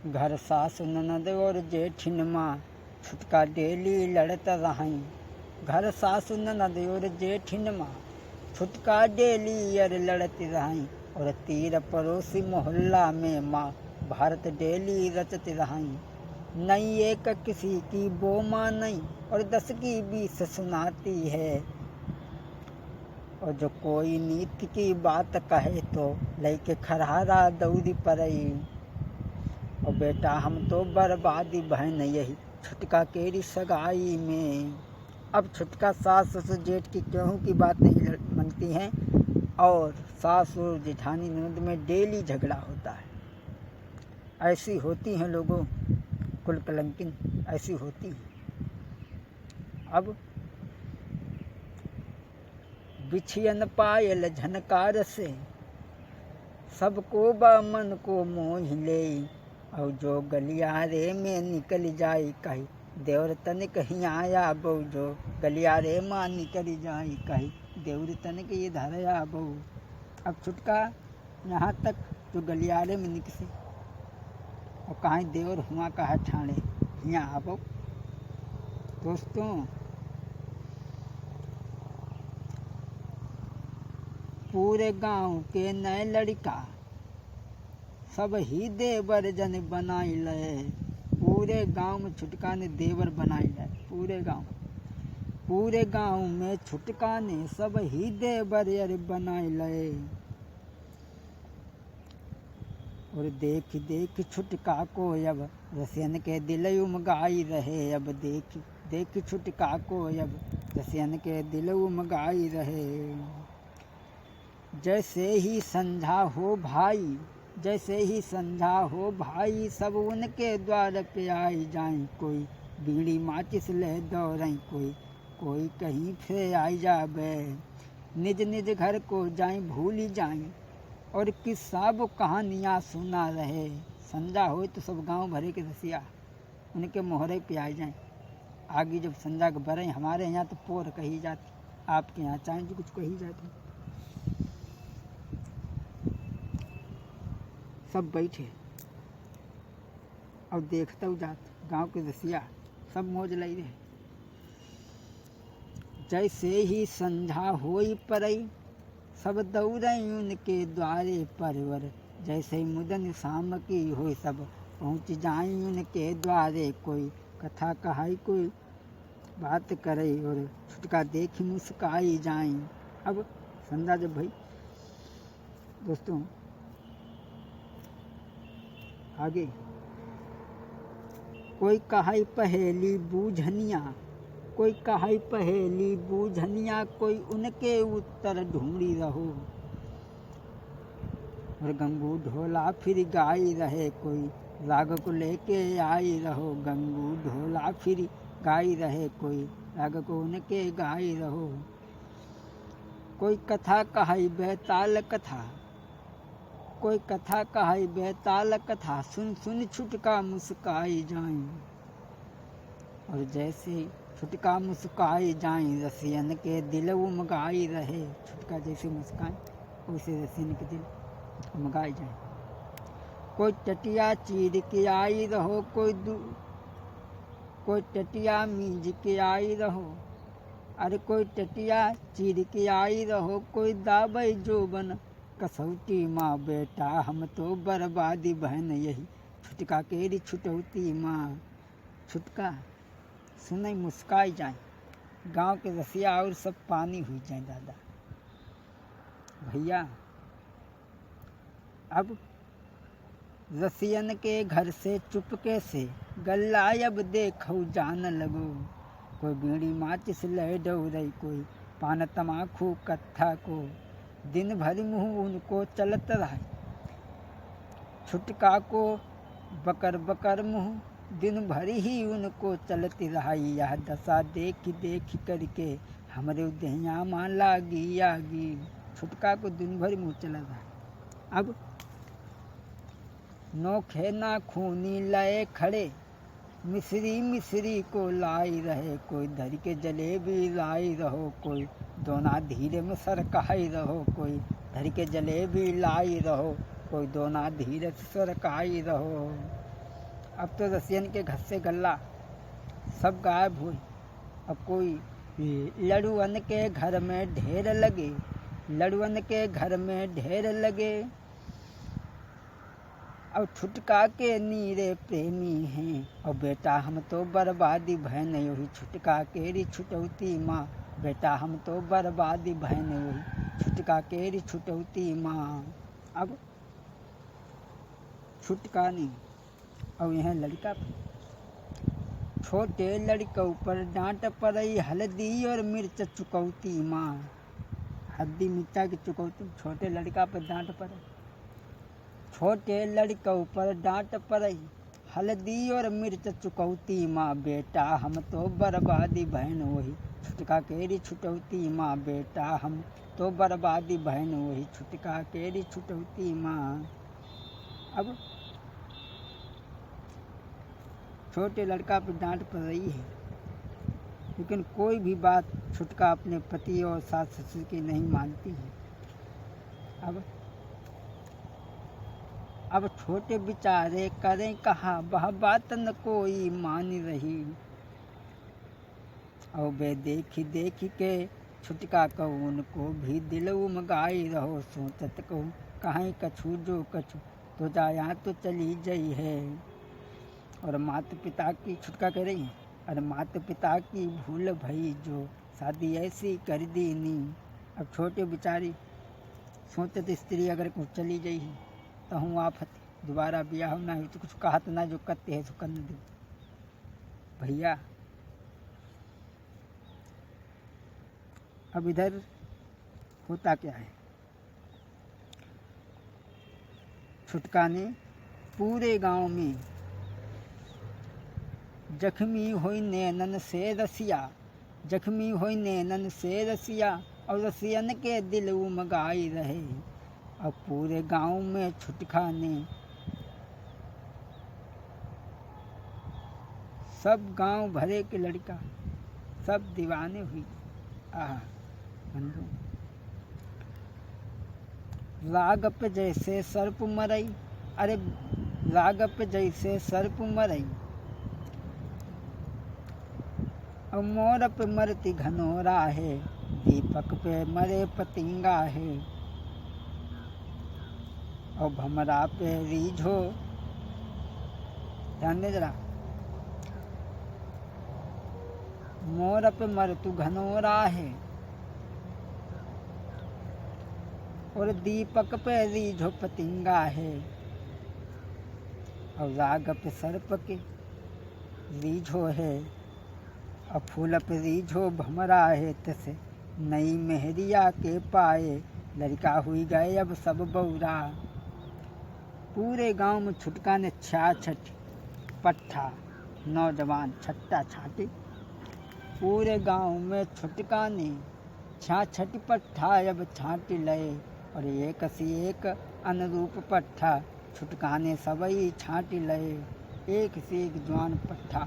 घर सास ननद और जेठिन माँ छुटका डेली लड़त रहीं। घर सास ननद और जेठिन माँ छुटका डेली अर लड़त रहीं। और तीर पड़ोसी मोहल्ला में माँ भारत डेली रचत रहीं। नहीं एक किसी की वो माँ नहीं और 10 की 20 सुनाती है। और जो कोई नीति की बात कहे तो लेके खरहारा दौड़ी पड़ई। और बेटा हम तो बर्बादी बहन यही छुटका केरी सगाई में। अब छुटका सास ससुर जेठ की गेहूँ की बात नहीं मनती हैं और सास और जेठानी ननद में डेली झगड़ा होता है। ऐसी होती हैं लोगों कुल कलंकिन, ऐसी होती हैं। अब बिछियन पायल झनकार से सबको मन को मोह ले। और जो गलियारे में निकल जाए कही देवर तनिक ही आया बहू। जो गलियारे माँ निकल जाए कही देवर तनिक ये धरया बहू। अब छुटका यहाँ तक जो गलियारे में निकसे और कहीं देवर हुआ कहा ठाणे यहाँ आबो। दोस्तों पूरे गांव के नए लड़का सब ही देवर जन बनाई ले। पूरे गांव में छुटका ने देवर बनाई ले। पूरे गांव में छुटका ने सब ही देवर बनाई ले। और देख देख छुटका को अब रसियन के दिल उमगाई रहे। अब देख देख छुटका को अब रसियन के दिल उमगाई रहे। जैसे ही संझा हो भाई, जैसे ही संझा हो भाई सब उनके द्वार पे आई जाए। कोई बीड़ी माचिस ले दौड़ें, कोई कहीं से आई जाबे। निज निज घर को जाए भूल जाए और किस्सा वो कहानियाँ सुना रहे। संझा हो तो सब गांव भरे के रसिया उनके मोहरे पे आ जाए। आगे जब संझा के बरे हमारे यहाँ तो पोर कही जाती, आपके यहाँ चाहे जो कुछ कही जाती। सब बैठे और देखता हूँ जात गांव के रसिया सब मौज लई रहे। जैसे ही संझा होई परई सब दौड़ई उनके द्वारे परवर। जैसे ही मुदन शाम की हो सब पहुँच जाई उनके द्वारे। कोई कथा कहाई कोई बात करे और छुटका देख मुस्काई जाई। अब संझा जब भाई दोस्तों आगे कोई कहाई पहेली बूझनिया, कोई कहाई पहेली बूझनिया कोई उनके उत्तर ढूंढी रहो। और गंगू ढोला फिर गाई रहे कोई राग को लेके आई रहो। गंगू ढोला फिर गाई रहे कोई राग को उनके गाई रहो। कोई कथा कहाई बेताल कथा, कोई कथा कहाई बेताल कथा सुन सुन छुटका मुस्काई जाए। और जैसे छुटका मुस्काई जाए रसियन के दिल उमगाई रहे। छुटका जैसे मुस्काए वैसे रसियन के दिल उमगाई जाए। कोई टटिया चीर के आई रहो, कोई टटिया मींज के आई रहो। अरे कोई टटिया चीर के आई रहो, कोई दाबई जोबन कसौटी माँ। बेटा हम तो बर्बादी बहन यही छुटका केरी छुटौती माँ। छुटका सुनई मुस्काई जाए गांव के रसिया और सब पानी हुई जाए। दादा भैया अब रसियन के घर से चुपके से गल्लायब देखो जान लगो। कोई बीड़ी माचिस ले डोरई, कोई पान तमाखू कत्था को दिन भर मुँह उनको चलत रहे। छुटका को बकर बकर मुँह दिन भर ही उनको चलती रही। यह दशा देख देख करके हमारे दहिया माँ लागी आगी। छुटका को दिन भर मुँह चला रहा। अब नोखे ना खूनी लए खड़े मिश्री मिश्री को लाई रहे। कोई धर के जलेबी लाई रहो, कोई दोना धीरे में सरकाई रहो। कोई धर के जलेबी लाई रहो, कोई दोना धीरे से सरकाई रहो। अब तो रसियन के घर से गल्ला सब गायब हुई। अब कोई लड़ुअन के घर में ढेर लगे, लड़ुअन के घर में ढेर लगे। अब छुटका के नीरे प्रेमी हैं, और बेटा हम तो बर्बादी बहन वही छुटका केरी छुटौती माँ। बेटा हम तो बर्बादी बहन वही छुटका केरी छुटौती माँ। अब छुटका नहीं, अब यह लड़का छोटे लड़कों पर डांट पड़ई, हल्दी और मिर्च चुकौती माँ। हल्दी मिर्चा की चुकौती छोटे लड़का पर डांट पड़े, छोटे लड़कों पर डांट पड़ई, हल्दी और मिर्च चुकौती माँ। बेटा हम तो बर्बादी बहन वही छुटका केरी छुटौती माँ। बेटा हम तो बर्बादी बहन वही छुटका केरी छुटौती माँ। अब छोटे लड़का पर डांट पड़ रही है, लेकिन कोई भी बात छुटका अपने पति और सास ससुर की नहीं मानती है। अब छोटे बेचारे करें कहा, वह बात न कोई मान रही। और वे देखी देखी के छुटका कहूँ उनको भी दिल उमगाई रहो। सोचत कहूँ कहीं कछु जो कछु तो जाया तो चली गई है। और माता पिता की छुटका कह रही है, और माता पिता की भूल भई जो शादी ऐसी कर दी नी। अब छोटे बेचारी सोचत स्त्री अगर कुछ चली गई है तो हूँ आफत दोबारा ब्याह ना हुई तो कुछ कहत ना जो करते है सो करने दो भैया। अब इधर होता क्या है, छुटका ने पूरे गांव में जख्मी हुई नैनन से रसिया, जख्मी हुई नैनन से रसिया, और रसियन के दिल उमगाई रहे। अब पूरे गांव में छुटका ने सब गांव भरे के लड़का सब दीवाने हुई। राग पे जैसे सर्प मरई, अरे राग पे जैसे सर्प मरई, और मोर पे मरती घनोरा है, दीपक पे मरे पतिंगा है। और भमरा पे रीझो, ध्यान दे जरा, मोर पे मरतु घनोरा है, और दीपक पे रीझो पतिंगा है। और राग पे सर्प के रीझो है, और फूल पे रीझो भमरा है। तसे नई मेहरिया के पाए, लड़का हुई गए अब सब बौरा। पूरे गांव में छुटका ने 66 पट्ठा नौजवान छट्टा छाटे। पूरे गांव में छुटका ने 66 पट्ठा अब छाट लए, और एक सी एक अनुरूप पट्ठा छुटका ने सबई छाट लए। एक से एक जवान पट्ठा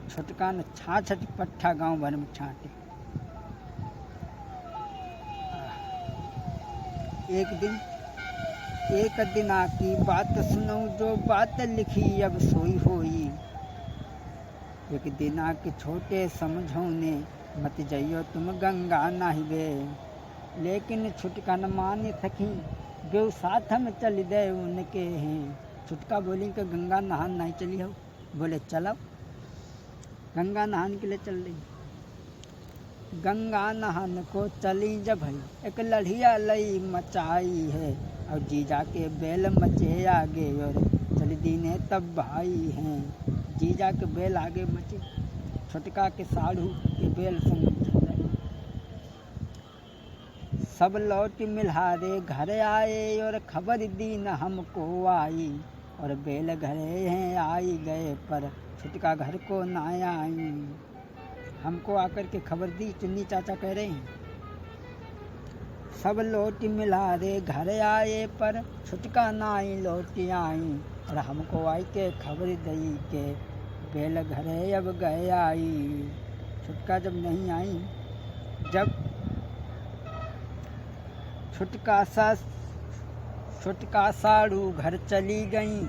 छुटका ने 66 पट्ठा गांव भर में छाटे। एक दिन की बात सुनो जो बात लिखी अब सोई होई। एक दिन के छोटे समझौने मत जाइयो तुम गंगा नहावे, लेकिन छुटका न मान सकी जो साथ में चल दे उनके हैं। छुटका बोली कि गंगा नहान नहीं चली हो, बोले चलो गंगा नहाने के लिए चल रही। गंगा नहान को चली जब भाई एक लड़िया लई मचाई है, और जीजा के बैल मचे आगे और चल दीने तब भाई हैं। जीजा के बैल आगे मचे, छुटका के साढ़ू के बैल संग चल रहे। सब लौट मिल्हारे घर आए, और खबर दी न हमको आई। और बैल घरे हैं आई गए, पर छुटका घर को ना आई। हमको आकर के खबर दी, चुन्नी चाचा कह रहे हैं। सब लौट मिल्हारे घर आए, पर छुटका नाई लौट आई। और हमको आई के खबर दी के बैल घरे अब गए आई। छुटका जब नहीं आई, जब छुटका साड़ू घर चली गई,